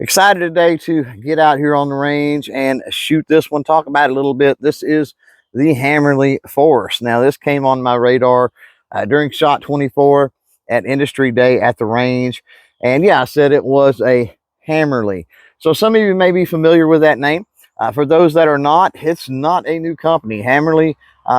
Excited today to get out here on the range and shoot this one, talk about it a little bit. This is the Hammerli Force. Now, this came on my radar during Shot 24 at Industry Day at the range. And yeah, I said it was a Hammerli. So some of you may be familiar with that name. For those that are not, it's not a new company. Hammerli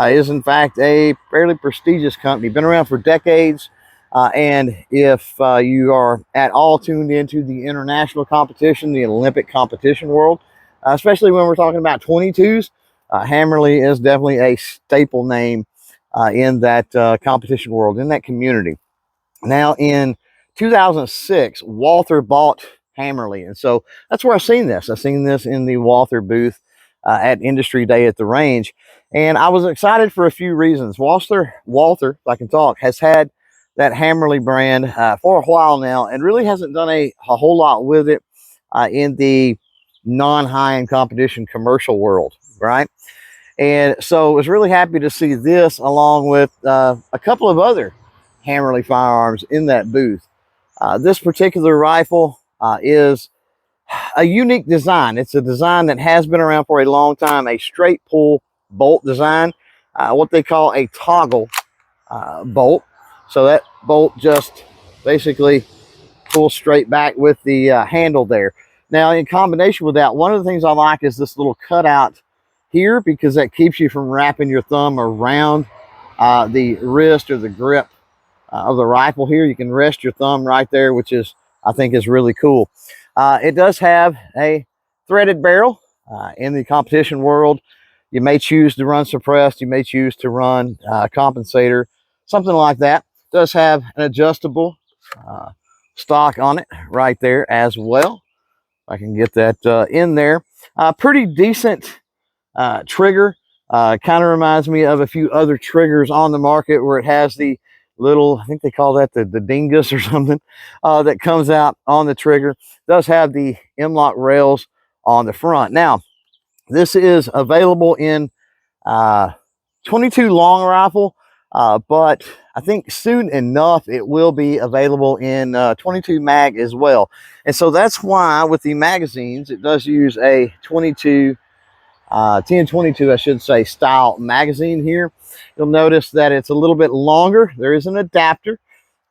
is in fact a fairly prestigious company, been around for decades. And if you are at all tuned into the international competition, the Olympic competition world, especially when we're talking about 22s, Hammerli is definitely a staple name in that competition world, in that community. Now, in 2006, Walther bought Hammerli, and so that's where I've seen this. I've seen this in the Walther booth at Industry Day at the range, and I was excited for a few reasons. Walther, if I can talk, has had that Hammerli brand for a while now, and really hasn't done a whole lot with it in the non-high-end competition commercial world, right? And so I was really happy to see this along with a couple of other Hammerli firearms in that booth. This particular rifle is a unique design. It's a design that has been around for a long time, a straight pull bolt design, what they call a toggle bolt. So that bolt just basically pulls straight back with the handle there. Now, in combination with that, one of the things I like is this little cutout here, because that keeps you from wrapping your thumb around the wrist or the grip of the rifle here. You can rest your thumb right there, which is, I think, is really cool. It does have a threaded barrel. In the competition world, you may choose to run suppressed, you may choose to run compensator, something like that. It does have an adjustable stock on it right there as well. If I can get that in there. Pretty decent trigger. Kind of reminds me of a few other triggers on the market where it has the little, I think they call that the dingus or something, that comes out on the trigger. It does have the M-lock rails on the front. Now, this is available in 22 long rifle, but I think soon enough it will be available in 22 mag as well. And so that's why with the magazines, it does use a 1022, I should say, style magazine here. You'll notice that it's a little bit longer. There is an adapter,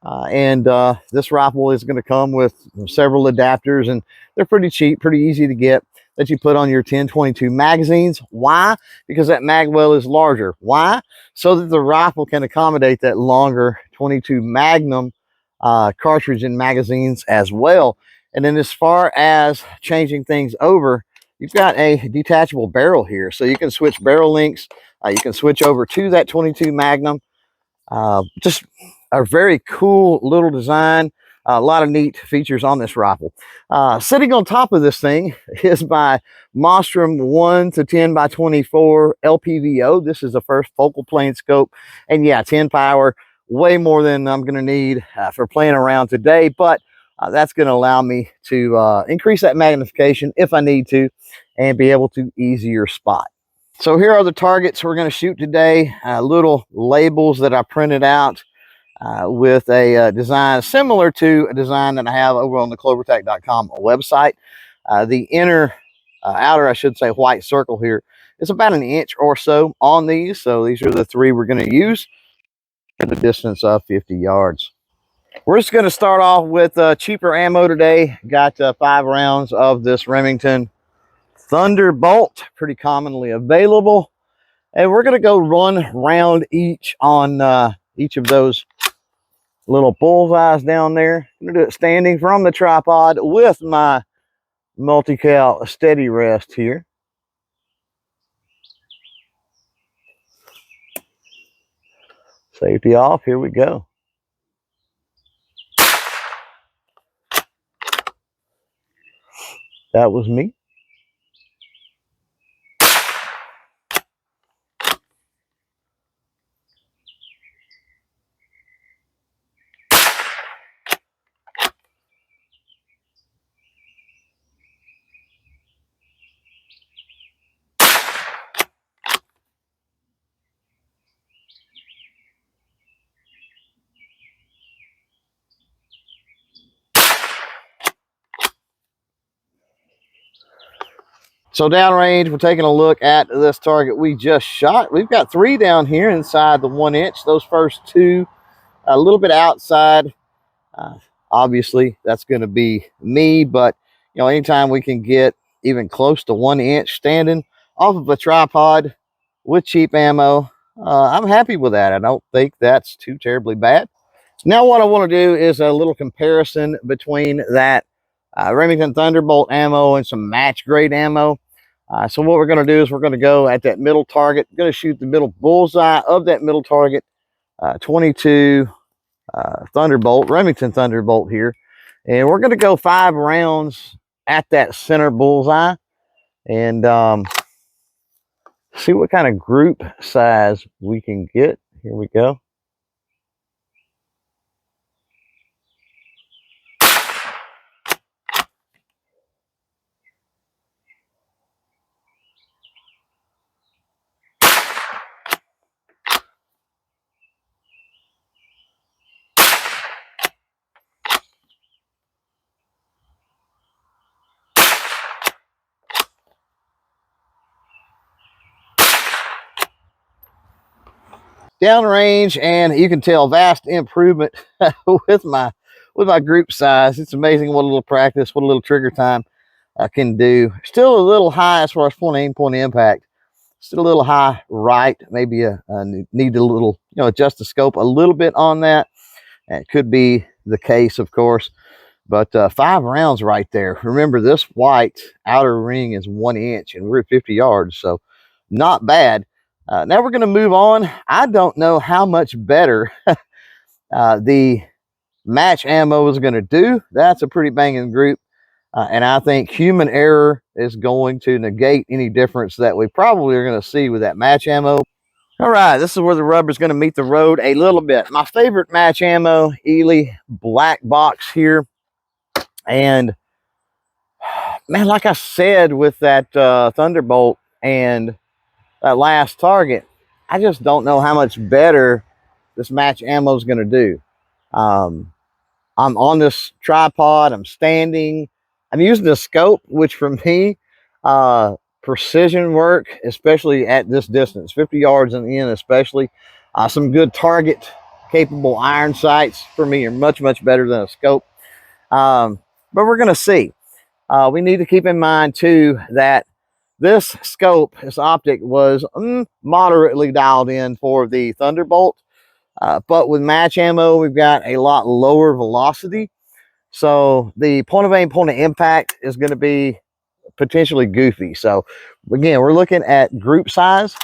and this rifle is going to come with several adapters, and they're pretty cheap, pretty easy to get, that you put on your 1022 magazines. Why? Because that mag well is larger. Why? So that the rifle can accommodate that longer 22 Magnum cartridge and magazines as well. And then as far as changing things over, you've got a detachable barrel here, so you can switch barrel lengths. You can switch over to that 22 Magnum. Just a very cool little design. A lot of neat features on this rifle. Sitting on top of this thing is my Mostrom 1 to 10 by 24 LPVO. This is the first focal plane scope, and yeah, 10 power, way more than I'm going to need for playing around today, but that's going to allow me to increase that magnification if I need to, and be able to easier spot. So here are the targets we're going to shoot today. Little labels that I printed out with a design similar to a design that I have over on the CloverTac.com website. The outer, I should say, white circle here is about an inch or so on these. So these are the three we're going to use at a distance of 50 yards. We're just going to start off with cheaper ammo today. Got 5 rounds of this Remington Thunderbolt, pretty commonly available. And we're going to go 1 round each on each of those little bullseyes down there. I'm going to do it standing from the tripod with my multi-cal steady rest here. Safety off, here we go. That was me. So downrange, we're taking a look at this target we just shot. We've got 3 down here inside the 1 inch. Those first 2 a little bit outside. Obviously, that's going to be me, but you know, anytime we can get even close to 1 inch standing off of a tripod with cheap ammo, I'm happy with that. I don't think that's too terribly bad. Now what I want to do is a little comparison between that Remington Thunderbolt ammo and some match grade ammo. So what we're going to do is we're going to go at that middle target, going to shoot the middle bullseye of that middle target, 22 Thunderbolt, Remington Thunderbolt here. And we're going to go 5 rounds at that center bullseye and see what kind of group size we can get. Here we go. Downrange, and you can tell vast improvement with my group size. It's amazing what a little practice, what a little trigger time I can do. Still a little high as far as point aim, point impact. Still a little high right. Maybe need a little, you know, adjust the scope a little bit on that. It could be the case, of course. But 5 rounds right there. Remember, this white outer ring is 1 inch, and we're at 50 yards, so not bad. Now we're going to move on. I don't know how much better the match ammo is going to do. That's a pretty banging group. And I think human error is going to negate any difference that we probably are going to see with that match ammo. All right, this is where the rubber is going to meet the road a little bit. My favorite match ammo, Eley black box here. And man, like I said with that Thunderbolt and that last target, I just don't know how much better this match ammo is going to do. I'm on this tripod, I'm standing, I'm using the scope, which for me, precision work, especially at this distance, 50 yards and in especially, some good target capable iron sights for me are much, much better than a scope. But we're going to see. We need to keep in mind too that this scope, this optic was moderately dialed in for the Thunderbolt, but with match ammo, we've got a lot lower velocity. So the point of aim, point of impact is going to be potentially goofy. So again, we're looking at group size,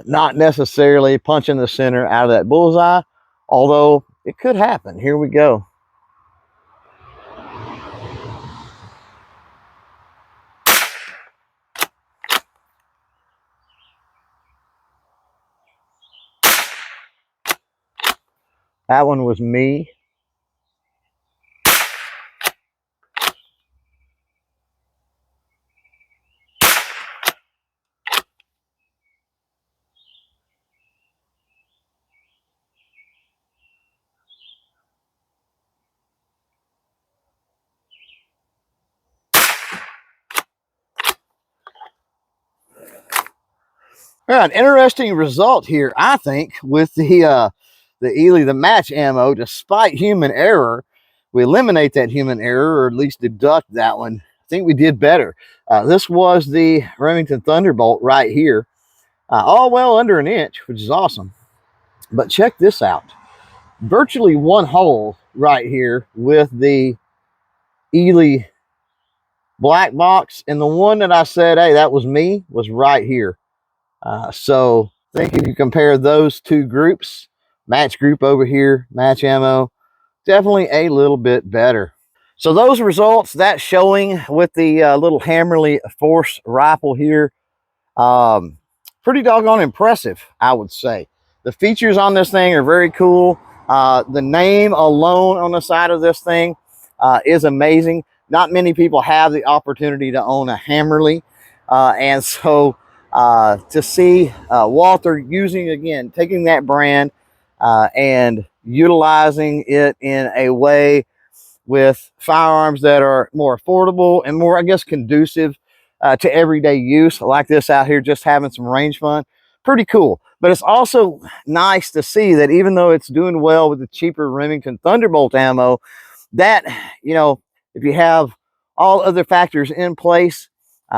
not necessarily punching the center out of that bullseye, although it could happen. Here we go. That one was me. All right, interesting result here, I think, with the Eley, the match ammo. Despite human error, we eliminate that human error, or at least deduct that one. I think we did better. This was the Remington Thunderbolt right here, all well under an inch, which is awesome. But check this out. Virtually 1 hole right here with the Eley black box, and the one that I said, hey, that was me, was right here. So I think if you compare those 2 groups, match group over here, match ammo, definitely a little bit better. So those results, that showing with the little Hammerli Force rifle here, pretty doggone impressive, I would say. The features on this thing are very cool. The name alone on the side of this thing is amazing. Not many people have the opportunity to own a Hammerli. And so to see Walther using, again, taking that brand and utilizing it in a way with firearms that are more affordable and more, I guess, conducive to everyday use, like this out here, just having some range fun. Pretty cool. But it's also nice to see that even though it's doing well with the cheaper Remington Thunderbolt ammo, that, you know, if you have all other factors in place,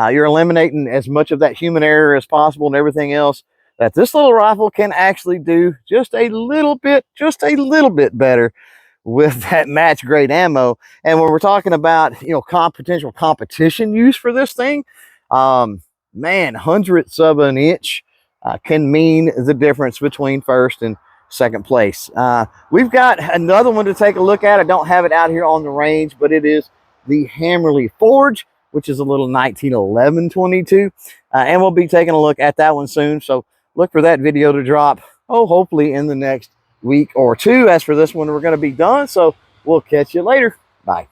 you're eliminating as much of that human error as possible and everything else, that this little rifle can actually do just a little bit better with that match grade ammo. And when we're talking about, you know, potential competition use for this thing, man, hundredths of an inch can mean the difference between first and second place. We've got another one to take a look at. I don't have it out here on the range, but it is the Hammerli Forge, which is a little 1911 22, and we'll be taking a look at that one soon. So look for that video to drop, hopefully in the next week or two. As for this one, we're going to be done, so we'll catch you later. Bye.